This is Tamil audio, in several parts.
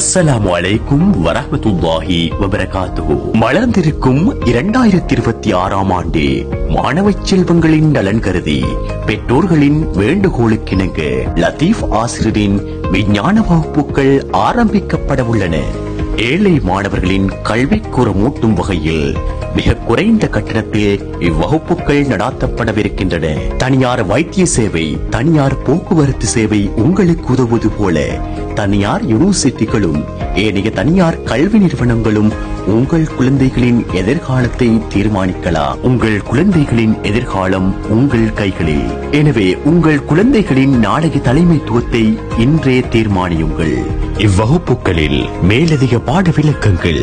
அஸ்ஸலாமு அலைக்கும் வரஹ்மத்துல்லாஹி வபரகாத்துஹு. மலர்ந்திருக்கும் 2026ஆம் ஆண்டு மாணவ செல்வங்களின் நலன் கருதி பெற்றோர்களின் வேண்டுகோளுக்கிணங்க லத்தீப் ஆசிரியரின் விஞ்ஞான வகுப்புகள் ஆரம்பிக்கப்பட உள்ளன. ஏழை மாணவர்களின் கல்விக்கூறமூட்டும் வகையில் மிக குறைந்த கட்டணத்தில் இவ்வகுப்புகள் நடாத்தப்படவிருக்கின்றன. தனியார் வைத்திய சேவை, தனியார் போக்குவரத்து சேவை உங்களுக்கு உதவுவது போல தனியார் யூனிவர்சிட்டிகளும் ஏனைய தனியார் கல்வி நிறுவனங்களும் உங்கள் குழந்தைகளின் எதிர்காலத்தை தீர்மானிக்கலாம். உங்கள் குழந்தைகளின் எதிர்காலம் உங்கள் கைகளில். எனவே உங்கள் குழந்தைகளின் நாளைய தலைமைத்துவத்தை இன்றே தீர்மானியுங்கள். இவ்வகுப்புகளில் மேலதிக பாட விளக்கங்கள்,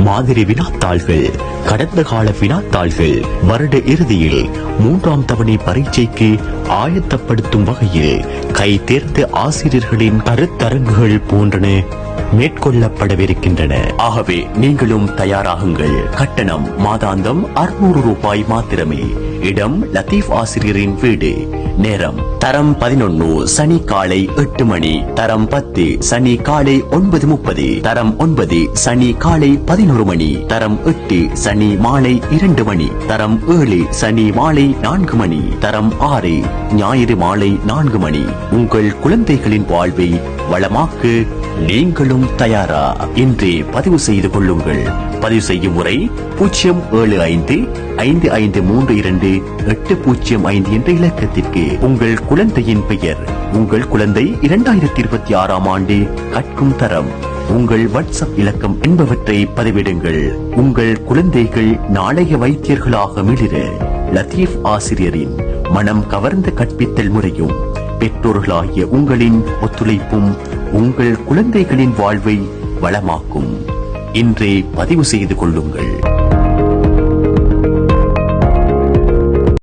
மாதிரி வினாத்தாள்கள், கடந்த கால வினாத்தாள்கள், வருட இறுதியில் 3ஆம் தவணை பரீட்சைக்கு ஆயத்தப்படுத்தும் வகையில் கை தேர்ந்த ஆசிரியர்களின் கருத்தரங்குகள் போன்றன மேற்கொள்ளப்படவிருக்கின்றன. ஆகவே நீங்களும் தயாராகுங்கள். கட்டணம் மாதாந்தம் 600 ரூபாய் மாத்திரமே. இடம் லத்தீப் ஆசிரியரின் வீடு. நேரம் தரம் 11 சனி காலை 8 மணி, தரம் 10 சனி காலை 9:30, தரம் 9 சனி காலை 11 மணி, தரம் 8 சனி மாலை 2 மணி, தரம் 7 சனி மாலை 4 மணி, தரம் 6 ஞாயிறு மாலை 4 மணி. உங்கள் குழந்தைகளின் வாழ்வை வளமாக்க நீங்களும் தயாரா? இன்றே பதிவு செய்து கொள்ளுங்கள். பதிவு செய்யும் முறை 075-5532-8005 என்ற இலக்கத்திற்கு உங்கள் குழந்தையின் பெயர், உங்கள் குழந்தை 2026ஆம் ஆண்டு கற்கும் தரம், உங்கள் வாட்ஸ்அப் இலக்கம் என்பவற்றை பதிவிடுங்கள். உங்கள் குழந்தைகள் நாளைய வைத்தியர்களாக மிளிர லத்தீப் ஆசிரியரின் மனம் கவர்ந்த கற்பித்தல் முறையும் பெற்றோர்களாகிய உங்களின் ஒத்துழைப்பும் உங்கள் குழந்தைகளின் வாழ்வை வளமாக்கும். இன்றே பதிவு செய்து கொள்ளுங்கள்.